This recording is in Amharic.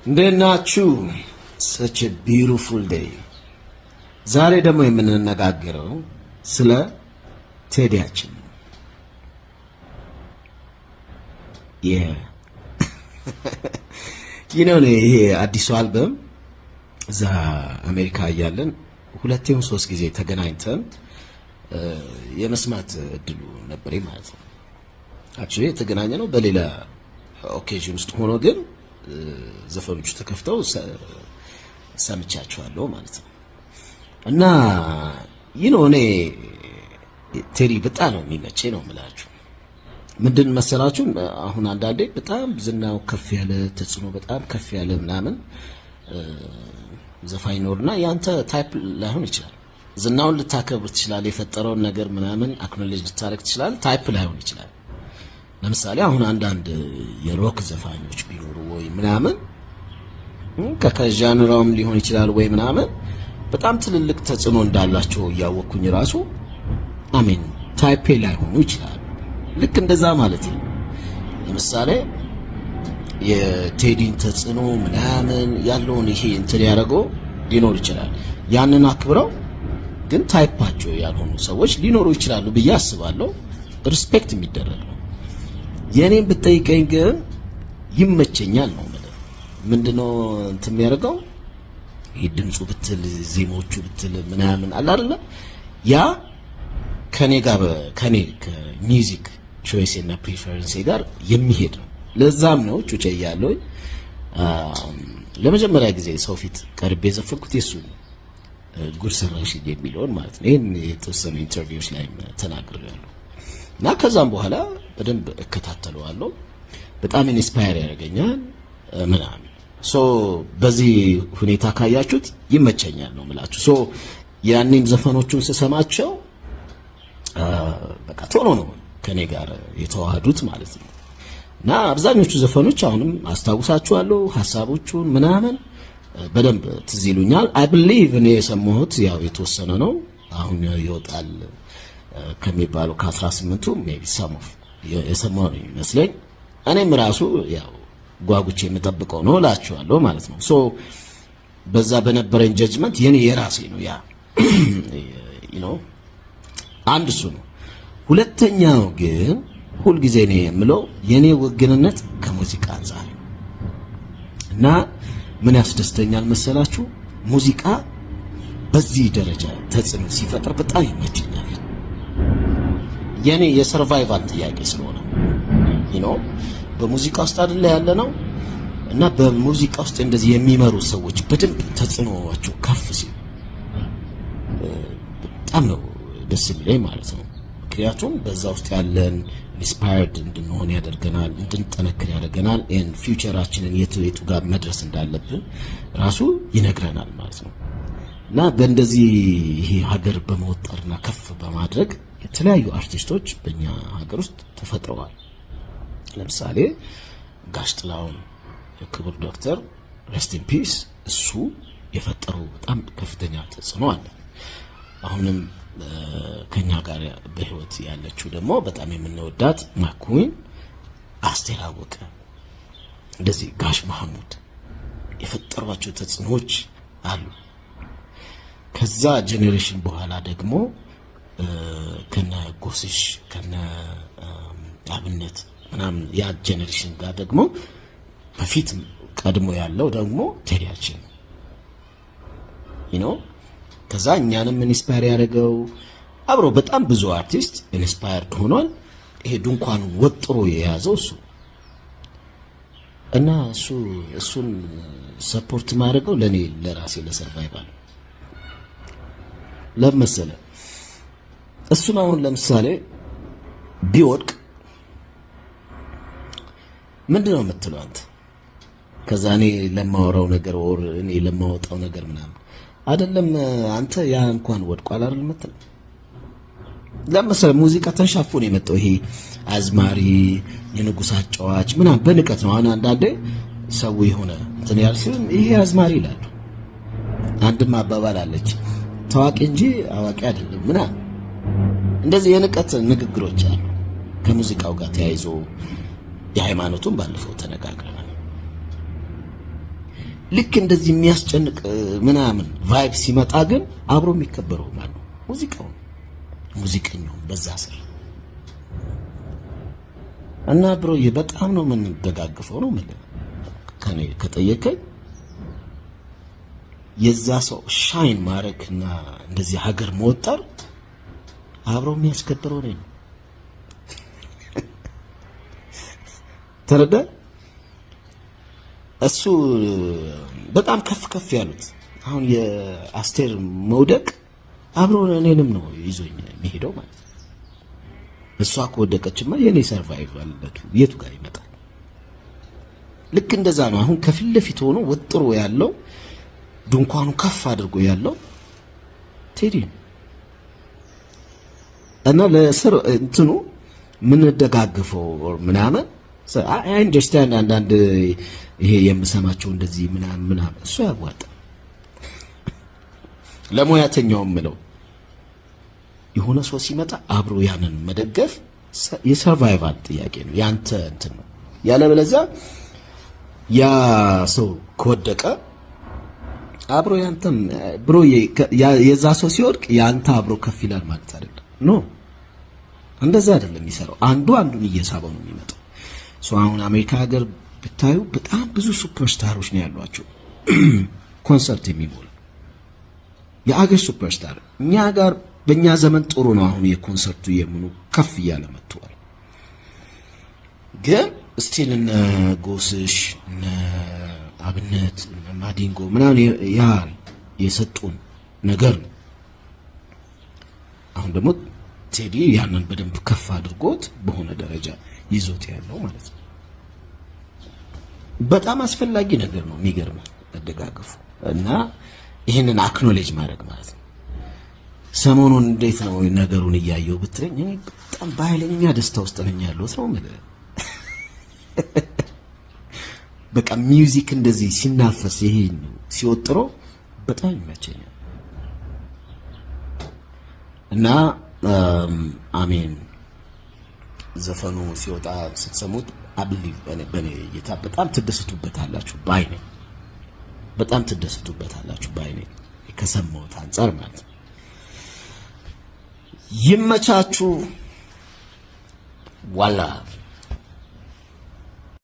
እንደናችሁ such a beautiful day ዛሬ ደግሞ የምንነጋገረው ስለ ቴዲያችን ነው። ይሄ አዲሱ አልበም እዛ አሜሪካ እያለን ሁለቴም ሶስት ጊዜ ተገናኝተን የመስማት እድሉ ነበር ማለት ነው። አክቹሊ የተገናኘ ነው በሌላ ኦኬዥን ውስጥ ሆኖ ግን ዘፈኖቹ ተከፍተው ሰምቻቸዋለሁ ማለት ነው። እና እኔ ቴዲ በጣም ነው የሚመቸኝ ነው የምላችሁ። ምንድን መሰላችሁ አሁን አንዳንዴ በጣም ዝናው ከፍ ያለ ተጽዕኖ በጣም ከፍ ያለ ምናምን ዘፋኝ ኖርና ያንተ ታይፕ ላይሆን ይችላል። ዝናውን ልታከብር ትችላለህ፣ የፈጠረውን ነገር ምናምን አክኖሌጅ ልታረግ ትችላለህ፣ ታይፕ ላይሆን ይችላል። ለምሳሌ አሁን አንዳንድ የሮክ ዘፋኞች ቢኖሩ ወይ ምናምን ከጃንራውም ሊሆን ይችላል ወይ ምናምን በጣም ትልልቅ ተጽዕኖ እንዳላቸው ያወኩኝ ራሱ አሜን ታይፕ ላይሆኑ ይችላል። ልክ እንደዛ ማለት ነው። ለምሳሌ የቴዲን ተጽዕኖ ምናምን ያለውን ይሄ እንትን ያደረገው ሊኖር ይችላል። ያንን አክብረው ግን ታይፓቸው ያልሆኑ ሰዎች ሊኖሩ ይችላሉ ብዬ አስባለሁ። ሪስፔክት የሚደረግ ነው። የኔን ብትጠይቀኝ ግን ይመቸኛል ነው ማለት ምንድነው እንትን የሚያደርገው ይሄ ድምፁ ብትል ዜማዎቹ ብትል ምናምን አለ አይደለ ያ ከኔ ከሚውዚክ ቾይስ እና ፕሪፈረንስ ጋር የሚሄድ ነው። ለዛም ነው ጩጬ ያለው ለመጀመሪያ ጊዜ ሰው ፊት ቀርቤ ዘፈንኩት የሱ ጉድ ሰራሽ የሚለውን ማለት ነው። ይሄን የተወሰኑ ኢንተርቪውስ ላይ ተናግሬያለሁ እና ከዛም በኋላ በደንብ እከታተለዋለሁ። በጣም ኢንስፓየር ያደርገኛል ምናምን በዚህ ሁኔታ ካያችሁት ይመቸኛል ነው የምላችሁ። ያኔም ዘፈኖቹን ስሰማቸው በቃ ቶሎ ነው ከኔ ጋር የተዋሃዱት ማለት ነው። እና አብዛኞቹ ዘፈኖች አሁንም አስታውሳቸዋለሁ፣ ሀሳቦቹን ምናምን በደንብ ትዝ ይሉኛል። አይ ቢሊቭ እኔ የሰማሁት ያው የተወሰነ ነው አሁን ይወጣል ከሚባለው ከ18ቱ ሜቢ ሰሞፍ የሰማሁ ነው ይመስለኝ። እኔም ራሱ ያው ጓጉቼ የምጠብቀው ነው እላችኋለሁ ማለት ነው። በዛ በነበረኝ ጀጅመንት የኔ የራሴ ነው ያ አንድ እሱ ነው። ሁለተኛው ግን ሁልጊዜ ነው የምለው የኔ ወግንነት ከሙዚቃ አንፃር እና ምን ያስደስተኛል መሰላችሁ ሙዚቃ በዚህ ደረጃ ተጽዕኖ ሲፈጥር በጣም ይመቸኛል። የኔ የሰርቫይቫል ጥያቄ ስለሆነ በሙዚቃ ውስጥ አይደለ ያለ ነው እና በሙዚቃ ውስጥ እንደዚህ የሚመሩ ሰዎች በደንብ ተጽዕኖዋቸው ከፍ ሲል በጣም ነው ደስ የሚለኝ ማለት ነው። ምክንያቱም በዛ ውስጥ ያለን ኢንስፓየርድ እንድንሆን ያደርገናል፣ እንድንጠነክር ያደርገናል። ፊውቸራችንን የቱ ጋር መድረስ እንዳለብን ራሱ ይነግረናል ማለት ነው። እና በእንደዚህ ይሄ ሀገር በመወጠርና ከፍ በማድረግ የተለያዩ አርቲስቶች በእኛ ሀገር ውስጥ ተፈጥረዋል። ለምሳሌ ጋሽ ጥላሁን ክቡር ዶክተር ሬስት ኢን ፒስ እሱ የፈጠረው በጣም ከፍተኛ ተጽዕኖ አለ። አሁንም ከኛ ጋር በህይወት ያለችው ደግሞ በጣም የምንወዳት ማኩዊን አስቴር አወቀ እንደዚህ ጋሽ መሐሙድ የፈጠሯቸው ተጽዕኖች አሉ። ከዛ ጄኔሬሽን በኋላ ደግሞ ከነ ጎስሽ ከነ አብነት ምናምን ያ ጄኔሬሽን ጋር ደግሞ በፊት ቀድሞ ያለው ደግሞ ቴዲያችን ከዛ እኛንም ኢንስፓየር ያደረገው አብሮ በጣም ብዙ አርቲስት ኢንስፓየርድ ሆኗል። ይሄ ድንኳን ወጥሮ የያዘው እሱ እና እሱን ሰፖርት ማድረገው ለኔ ለራሴ ለሰርቫይቫል ለምሳሌ እሱን አሁን ለምሳሌ ቢወድቅ ምንድነው የምትለው አንተ? ከዛ እኔ ለማወራው ነገር ወር እኔ ለማወጣው ነገር ምናምን አይደለም አንተ ያ እንኳን ወድቋል አይደል የምትለው? ለምሳሌ ሙዚቃ ተንሻፎ ነው የመጣው። ይሄ አዝማሪ የንጉስ አጫዋች ምናምን በንቀት ነው። አንዳንዴ ሰው የሆነ እንትን ያልሲል ይሄ አዝማሪ ይላል። አንድም አባባል አለች ታዋቂ እንጂ አዋቂ አይደለም ምናምን እንደዚህ የንቀት ንግግሮች አሉ ከሙዚቃው ጋር ተያይዞ የሃይማኖቱን ባለፈው ተነጋግረናል። ልክ እንደዚህ የሚያስጨንቅ ምናምን ቫይብ ሲመጣ ግን አብሮ የሚከበረው ማለት ነው ሙዚቀኛው በዛ ስር እና ብሮዬ በጣም ነው የምንደጋግፈው ነው ማለት ከኔ ከጠየቀኝ የዛ ሰው ሻይን ማረክና እንደዚህ ሀገር መወጠር አብሮ የሚያስከብረው ነው ተረዳ እሱ በጣም ከፍ ያሉት አሁን የአስቴር መውደቅ አብሮ እኔንም ነው ይዞኝ የሚሄደው ማለት እሷ ከወደቀችማ የኔ ሰርቫይቫል የቱ ጋር ይመጣል ልክ እንደዛ ነው አሁን ከፊት ለፊት ሆኖ ወጥሮ ያለው ድንኳኑ ከፍ አድርጎ ያለው ቴዲ እና ለስር እንትኑ ምን ደጋግፈው ምናምን አይ አንደርስታንድ አንዳንድ ይሄ የምሰማቸው እንደዚህ ምናምን እሱ ያዋጣ ለሙያተኛውም ምለው የሆነ ሰው ሲመጣ አብሮ ያንን መደገፍ የሰርቫይቫል ጥያቄ ነው ያንተ እንትን ነው ያለበለዚያ ያ ሰው ከወደቀ አብሮ ያንተም ብሮ የዛ ሰው ሲወድቅ ያንተ አብሮ ከፍ ይላል ማለት አይደለም ኖ እንደዛ አይደለም የሚሰራው አንዱ አንዱን እየሳበው ነው የሚመጣው ሶ አሁን አሜሪካ ሀገር ብታዩ በጣም ብዙ ሱፐርስታሮች ነው ያሏቸው ኮንሰርት የሚሞሉ የአገር ሱፐርስታር እኛ ጋር በእኛ ዘመን ጥሩ ነው አሁን የኮንሰርቱ የምኑ ከፍ እያለ መጥቷል ግን ስቲል እነ ጎስሽ እነ አብነት እነ ማዲንጎ ምናምን ያ የሰጡን ነገር ነው አሁን ደግሞ ቴዲ ያንን በደንብ ከፍ አድርጎት በሆነ ደረጃ ይዞት ያለው ማለት ነው በጣም አስፈላጊ ነገር ነው የሚገርመው መደጋገፉ እና ይሄንን አክኖሌጅ ማድረግ ማለት ነው ሰሞኑን እንዴት ነው ነገሩን እያየው ብትለኝ እኔ በጣም ባይለኛ ደስታ ውስጥ ነኝ ያለው ሰው ማለት በቃ ሚውዚክ እንደዚህ ሲናፈስ ይሄ ሲወጥሮ በጣም ይመቸኛል እና አሜን ዘፈኑ ሲወጣ ስትሰሙት አብሊቭ በኔ እይታ በጣም ትደሰቱበታላችሁ ባይ ነኝ በጣም ትደሰቱበታላችሁ ባይ ነኝ ከሰማሁት አንፃር ማለት ነው ይመቻችሁ ዋላ